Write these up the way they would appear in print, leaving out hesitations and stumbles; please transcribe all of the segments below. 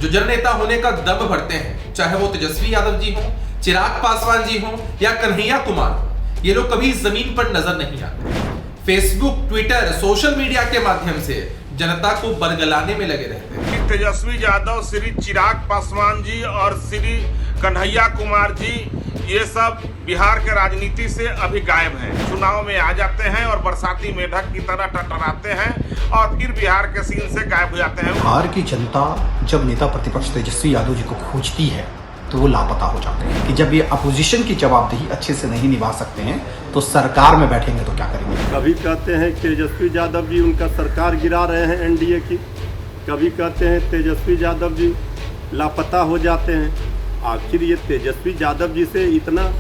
जो जननेता होने का दम भरते हैं, चाहे वो तेजस्वी यादव जी हो, चिराग पासवान जी हो या कन्हैया कुमार हो, ये लोग कभी जमीन पर नजर नहीं आते। फेसबुक, ट्विटर, सोशल मीडिया के माध्यम से जनता को बरगलाने में लगे रहते हैं। तेजस्वी यादव, श्री चिराग पासवान जी और श्री कन्हैया कुमार जी, ये सब बिहार के राजनीति से अभी गायब हैं। चुनाव में आ जाते हैं और बरसाती मेढक की तरह टटराते हैं और फिर बिहार के सीन से गायब हो जाते हैं। बिहार की जनता जब नेता प्रतिपक्ष तेजस्वी यादव जी को खोजती है तो वो लापता हो जाते हैं कि जब ये अपोजिशन की जवाबदेही अच्छे से नहीं निभा सकते हैं तो सरकार में बैठेंगे तो क्या करेंगे। कभी कहते हैं तेजस्वी यादव जी उनका सरकार गिरा रहे हैं एनडीए की, कभी कहते हैं तेजस्वी यादव जी लापता हो जाते हैं। आखिर ये तेजस्वी यादव जी से इतना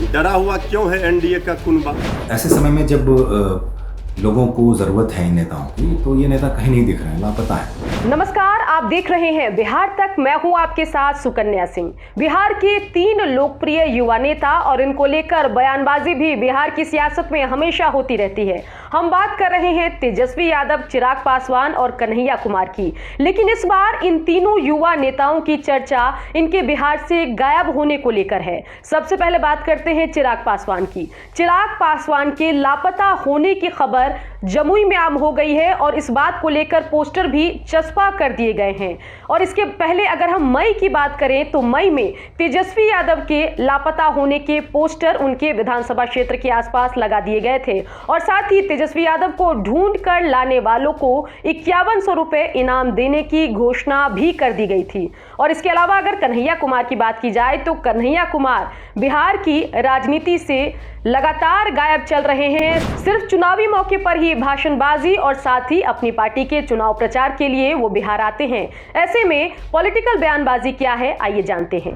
डरा हुआ क्यों है एनडीए का कुनबा? ऐसे समय में जब लोगों को जरूरत है इन नेताओं की, तो ये नेता कहीं नहीं दिख रहे हैं, लापता है। नमस्कार, आप देख रहे हैं बिहार तक। मैं हूं आपके साथ सुकन्या सिंह। बिहार के 3 लोकप्रिय युवा नेता और इनको लेकर बयानबाजी भी बिहार की सियासत में हमेशा होती रहती है। हम बात कर रहे हैं तेजस्वी यादव, चिराग पासवान और कन्हैया कुमार की। लेकिन इस बार इन तीनों युवा नेताओं की चर्चा इनके बिहार से गायब होने को लेकर है। सबसे पहले बात करते हैं चिराग पासवान की। चिराग पासवान के लापता होने की खबर जमुई में आम हो गई है और इस बात को लेकर पोस्टर भी चस्पा कर दिए गए हैं। और इसके पहले अगर हम मई की बात करें तो मई में तेजस्वी यादव के लापता होने के पोस्टर उनके विधानसभा क्षेत्र के आसपास लगा दिए गए थे और साथ ही तेजस्वी यादव को ढूंढ कर लाने वालों को 5100 रुपए इनाम देने की घोषणा भी कर दी गई थी। और इसके अलावा अगर कन्हैया कुमार की बात की जाए तो कन्हैया कुमार बिहार की राजनीति से लगातार गायब चल रहे हैं। सिर्फ चुनावी मौके पर ही भाषणबाजी और साथ ही अपनी पार्टी के चुनाव प्रचार के लिए वो बिहार आते हैं। ऐसे में पॉलिटिकल बयानबाजी क्या है, आइए जानते हैं।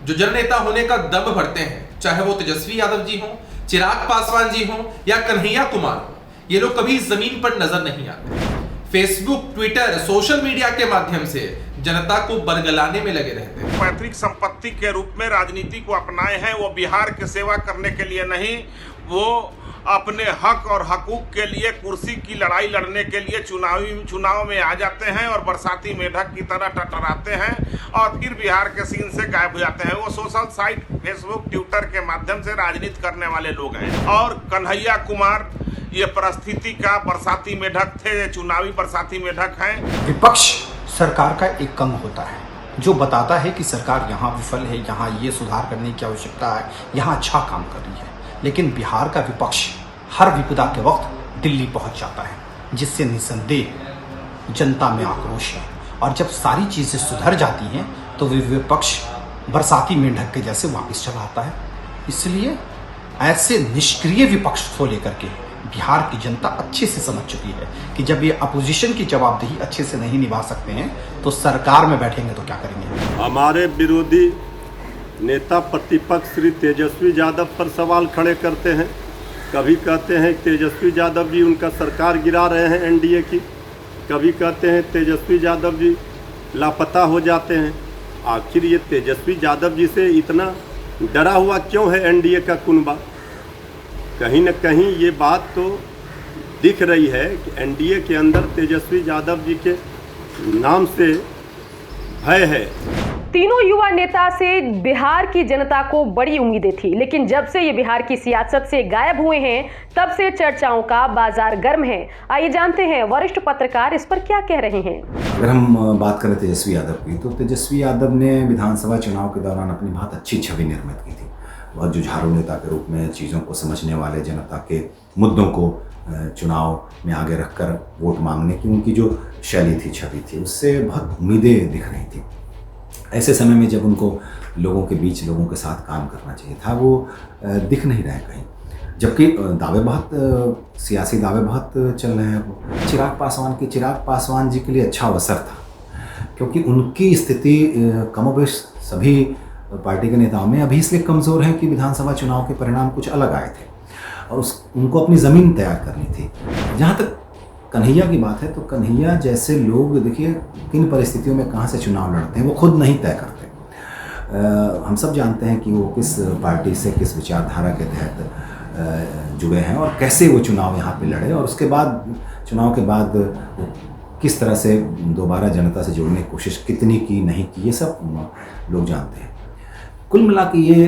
जो जननेता होने का दम भरते हैं, चाहे वो तेजस्वी यादव जी हो, चिराग पासवान जी हो या कन्हैया कुमार हो, ये लोग कभी जमीन पर नजर नहीं आते। फेसबुक, ट्विटर, सोशल मीडिया के माध्यम से जनता को बरगलाने में लगे रहते हैं। पैतृक संपत्ति के रूप में राजनीति को अपनाए हैं। वो बिहार की सेवा करने के लिए नहीं, वो अपने हक और हकूक के लिए, कुर्सी की लड़ाई लड़ने के लिए चुनाव में आ जाते हैं और बरसाती मेढक की तरह टटराते हैं और फिर बिहार के सीन से गायब हो जाते हैं। वो सोशल साइट, फेसबुक, ट्विटर के माध्यम से राजनीति करने वाले लोग हैं। और कन्हैया कुमार ये परिस्थिति का बरसाती मेढक थे, चुनावी बरसाती मेढक हैं। विपक्ष सरकार का एक अंग होता है जो बताता है कि सरकार यहाँ विफल है, यहाँ ये सुधार करने की आवश्यकता है, यहाँ अच्छा काम कर रही है। लेकिन बिहार का विपक्ष हर विपदा के वक्त दिल्ली पहुंच जाता है, जिससे निसंदेह जनता में आक्रोश है। और जब सारी चीज़ें सुधर जाती हैं तो विपक्ष बरसाती मेंढक के जैसे वापस चला आता है। इसलिए ऐसे निष्क्रिय विपक्ष को लेकर के बिहार की जनता अच्छे से समझ चुकी है कि जब ये अपोजिशन की जवाबदेही अच्छे से नहीं निभा सकते हैं तो सरकार में बैठेंगे तो क्या करेंगे। हमारे विरोधी नेता प्रतिपक्ष श्री तेजस्वी यादव पर सवाल खड़े करते हैं। कभी कहते हैं तेजस्वी यादव जी उनका सरकार गिरा रहे हैं एनडीए की, कभी कहते हैं तेजस्वी यादव जी लापता हो जाते हैं। आखिर ये तेजस्वी यादव जी से इतना डरा हुआ क्यों है एनडीए का कुनबा? कहीं न कहीं ये बात तो दिख रही है कि एनडीए के अंदर तेजस्वी यादव जी के नाम से भय है। तीनों युवा नेता से बिहार की जनता को बड़ी उम्मीदें थी, लेकिन जब से ये बिहार की सियासत से गायब हुए हैं तब से चर्चाओं का बाजार गर्म है। आइए जानते हैं वरिष्ठ पत्रकार इस पर क्या कह रहे हैं। अगर हम बात करें तेजस्वी यादव की, तो तेजस्वी यादव ने विधानसभा चुनाव के दौरान अपनी बहुत अच्छी छवि निर्मित की थी। बहुत जुझारू नेता के रूप में चीज़ों को समझने वाले, जनता के मुद्दों को चुनाव में आगे रखकर वोट मांगने की उनकी जो शैली थी, छवि थी, उससे बहुत उम्मीदें दिख रही थी। ऐसे समय में जब उनको लोगों के बीच, लोगों के साथ काम करना चाहिए था, वो दिख नहीं रहे कहीं। जबकि दावे बहुत, सियासी दावे बहुत चल रहे हैं। चिराग पासवान जी के लिए अच्छा अवसर था, क्योंकि उनकी स्थिति कमोबेश सभी पार्टी के नेताओं में अभी इसलिए कमज़ोर है कि विधानसभा चुनाव के परिणाम कुछ अलग आए थे और उनको अपनी ज़मीन तैयार करनी थी। जहाँ तक कन्हैया की बात है तो कन्हैया जैसे लोग, देखिए किन परिस्थितियों में कहाँ से चुनाव लड़ते हैं वो खुद नहीं तय करते। हम सब जानते हैं कि वो किस पार्टी से, किस विचारधारा के तहत जुड़े हैं और कैसे वो चुनाव यहाँ पे लड़े, और उसके बाद चुनाव के बाद किस तरह से दोबारा जनता से जुड़ने की कोशिश कितनी की, नहीं की, ये सब लोग जानते हैं। कुल मिला के ये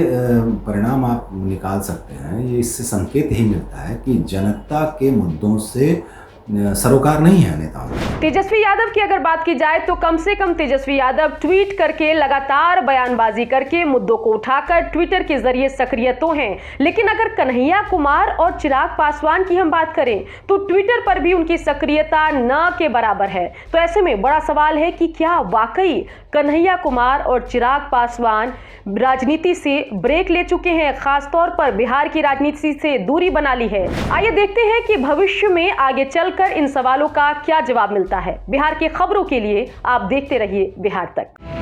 परिणाम आप निकाल सकते हैं, ये इससे संकेत ही मिलता है कि जनता के मुद्दों से सरोकार नहीं है नेताओं को। तेजस्वी यादव की अगर बात की जाए तो कम से कम तेजस्वी यादव ट्वीट करके लगातार बयानबाजी करके मुद्दों को उठाकर ट्विटर के जरिए सक्रिय तो हैं, लेकिन अगर कन्हैया कुमार और चिराग पासवान की हम बात करें तो ट्विटर पर भी उनकी सक्रियता न के बराबर है। तो ऐसे में बड़ा सवाल है कि क्या वाकई कन्हैया कुमार और चिराग पासवान राजनीति से ब्रेक ले चुके हैं, खासतौर पर बिहार की राजनीति से दूरी बना ली है। आइए देखते हैं कि भविष्य में आगे चलकर इन सवालों का क्या जवाब मिलता है। बिहार की खबरों के लिए आप देखते रहिए बिहार तक।